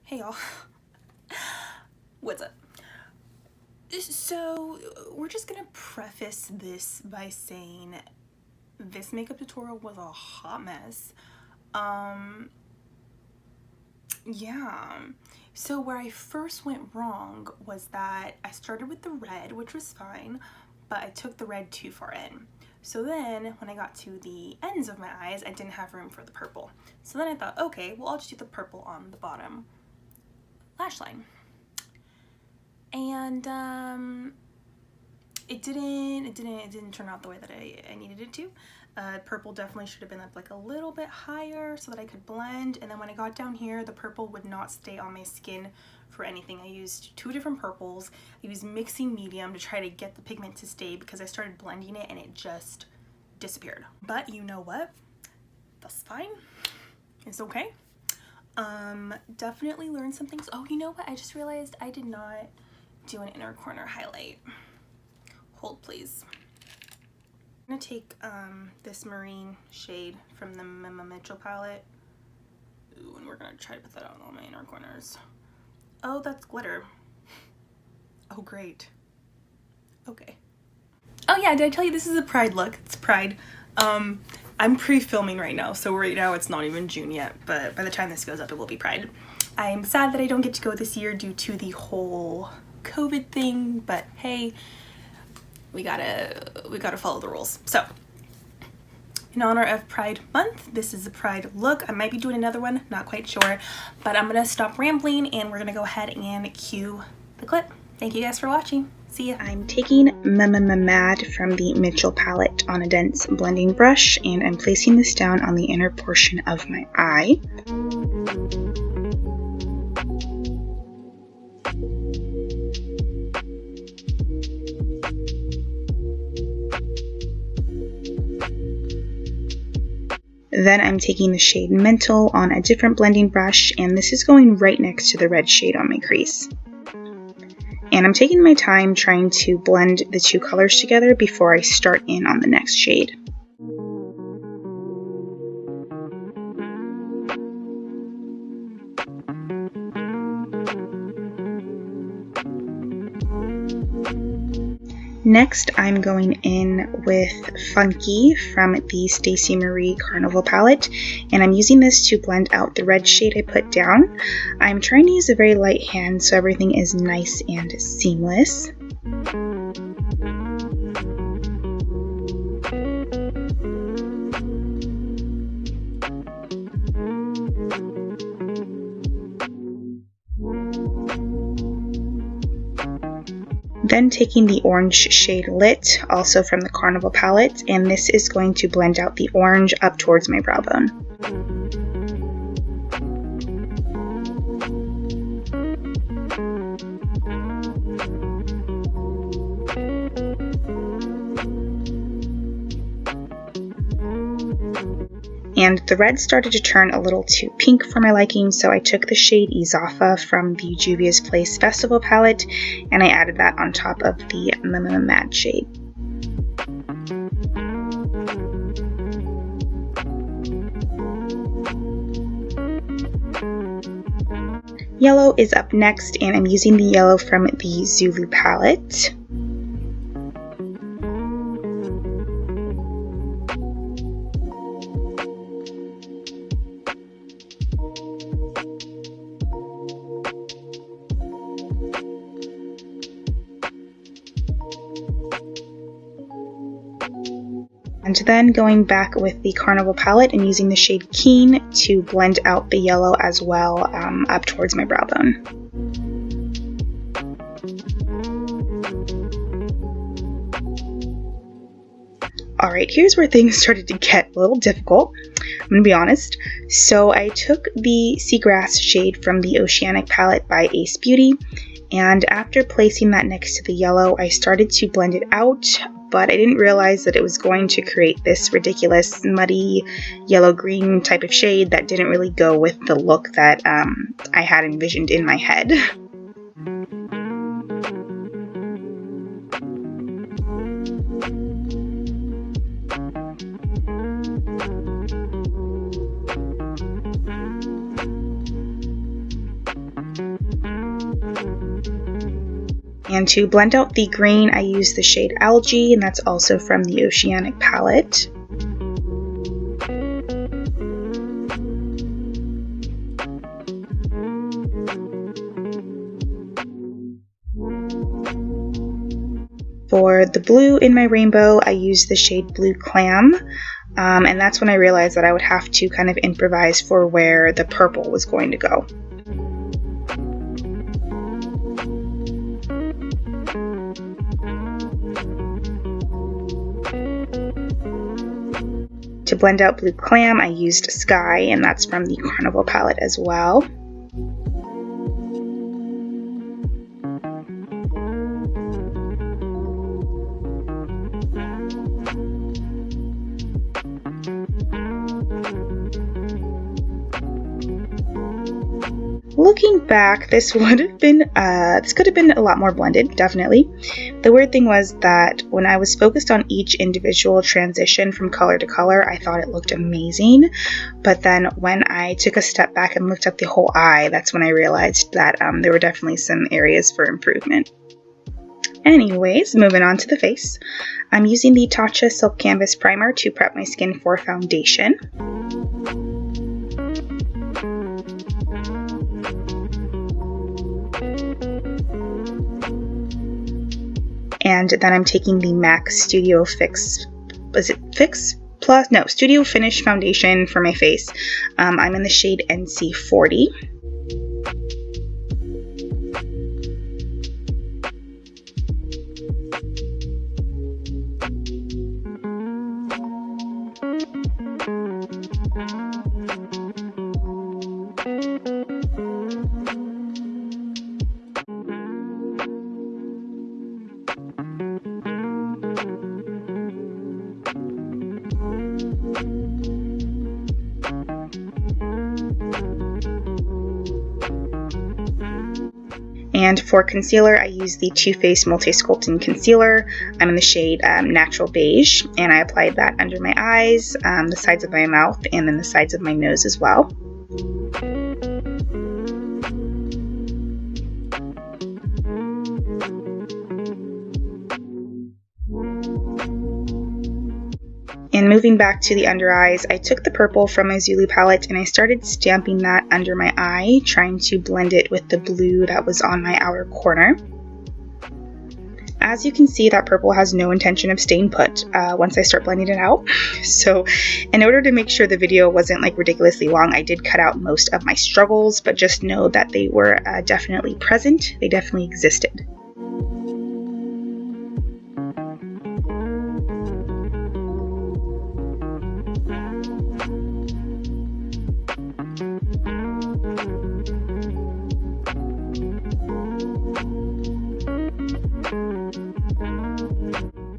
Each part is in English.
Hey y'all, what's up? So we're just gonna preface this by saying this makeup tutorial was a hot mess. Yeah, so where I first went wrong was that I started with the red, which was fine, but I took the red too far in. So then when I got to the ends of my eyes, I didn't have room for the purple. So then I thought, okay, well, I'll just do the purple on the bottom lash line. And it didn't turn out the way that I needed it to. Purple definitely should have been up like a little bit higher so that I could blend, and then when I got down here, the purple would not stay on my skin for anything. I used two different purples. I used mixing medium to try to get the pigment to stay because I started blending it and it just disappeared. But you know what? That's fine. It's okay. Definitely learned some things. Oh, you know what? I just realized I did not do an inner corner highlight. Hold please. I'm gonna take this marine shade from the MMMITCHELL palette. Ooh, and we're gonna try to put that on all my inner corners. Oh, that's glitter. Oh, great. Okay. Oh yeah, did I tell you this is a Pride look? It's Pride. I'm pre-filming right now, so right now it's not even June yet, but by the time this goes up, it will be Pride. I'm sad that I don't get to go this year due to the whole COVID thing, but hey, we gotta follow the rules. So, in honor of Pride Month, this is a Pride look. I might be doing another one, not quite sure, but I'm gonna stop rambling and we're gonna go ahead and cue the clip. Thank you guys for watching. See ya. I'm taking MMMITCHELL from the Mitchell palette on a dense blending brush, and I'm placing this down on the inner portion of my eye. Then I'm taking the shade Mental on a different blending brush, and this is going right next to the red shade on my crease. And I'm taking my time trying to blend the two colors together before I start in on the next shade. Next, I'm going in with Funky from the Stacey Marie Carnival palette, and I'm using this to blend out the red shade I put down. I'm trying to use a very light hand so everything is nice and seamless. Then taking the orange shade Lit, also from the Carnival palette, and this is going to blend out the orange up towards my brow bone. And the red started to turn a little too pink for my liking, so I took the shade Izafa from the JUVIA'S Festival palette, and I added that on top of the Mad shade. Yellow is up next, and I'm using the yellow from the ZULU palette. And then going back with the Carnival palette and using the shade Keen to blend out the yellow as well up towards my brow bone. Alright, here's where things started to get a little difficult, I'm going to be honest. So I took the Seagrass shade from the Oceanic palette by Ace Beauty, and after placing that next to the yellow, I started to blend it out, but I didn't realize that it was going to create this ridiculous muddy yellow-green type of shade that didn't really go with the look that I had envisioned in my head. And to blend out the green, I use the shade Algae, and that's also from the Oceanic palette. For the blue in my rainbow, I use the shade Blue Clam, and that's when I realized that I would have to kind of improvise for where the purple was going to go. To blend out Blue Clam, I used Sky, and that's from the Carnival palette as well. Looking back, this could have been a lot more blended, definitely. The weird thing was that when I was focused on each individual transition from color to color, I thought it looked amazing. But then when I took a step back and looked at the whole eye, that's when I realized that there were definitely some areas for improvement. Anyways, moving on to the face. I'm using the TATCHA Silk Canvas Primer to prep my skin for foundation. And then I'm taking the MAC Studio Fix, Studio Finish Foundation for my face. I'm in the shade NC40. And for concealer, I use the Too Faced Multi-Sculpting Concealer. I'm in the shade Natural Beige, and I applied that under my eyes, the sides of my mouth, and then the sides of my nose as well. And moving back to the under eyes, I took the purple from my ZULU palette and I started stamping that under my eye, trying to blend it with the blue that was on my outer corner. As you can see, that purple has no intention of staying put once I start blending it out. So in order to make sure the video wasn't like ridiculously long, I did cut out most of my struggles, but just know that they were definitely present. They definitely existed.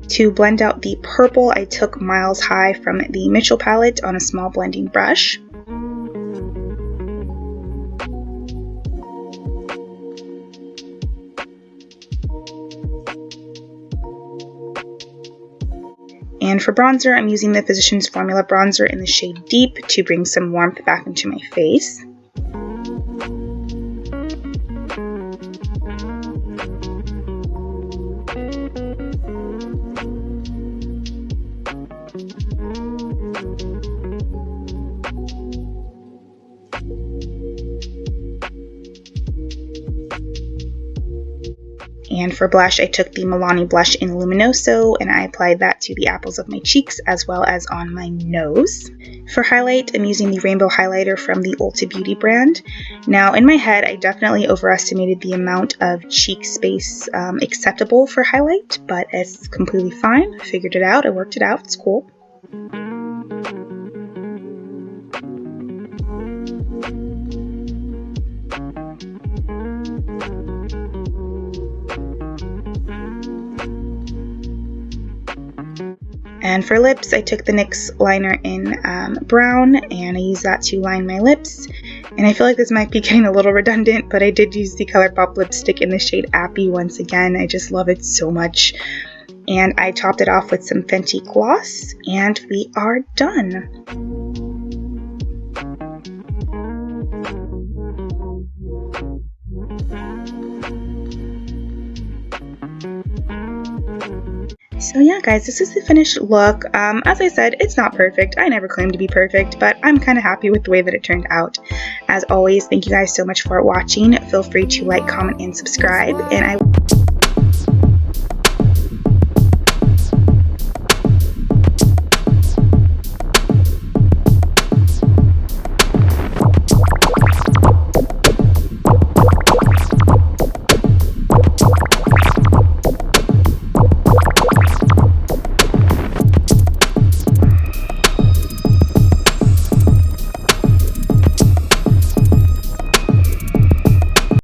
To blend out the purple, I took Miles High from the Mitchell palette on a small blending brush. And for bronzer, I'm using the Physicians Formula bronzer in the shade Deep to bring some warmth back into my face. And for blush, I took the Milani blush in Luminoso and I applied that to the apples of my cheeks as well as on my nose. For highlight, I'm using the Rainbow Highlighter from the Ulta Beauty brand. Now, in my head, I definitely overestimated the amount of cheek space acceptable for highlight, but it's completely fine. I figured it out. I worked it out. It's cool. And for lips, I took the NYX liner in brown and I used that to line my lips. And I feel like this might be getting a little redundant, but I did use the ColourPop lipstick in the shade Appy once again. I just love it so much. And I topped it off with some Fenty gloss, and we are done. So yeah guys, this is the finished look. As I said, it's not perfect. I never claim to be perfect, but I'm kind of happy with the way that it turned out. As always, thank you guys so much for watching. Feel free to like, comment, and subscribe, and I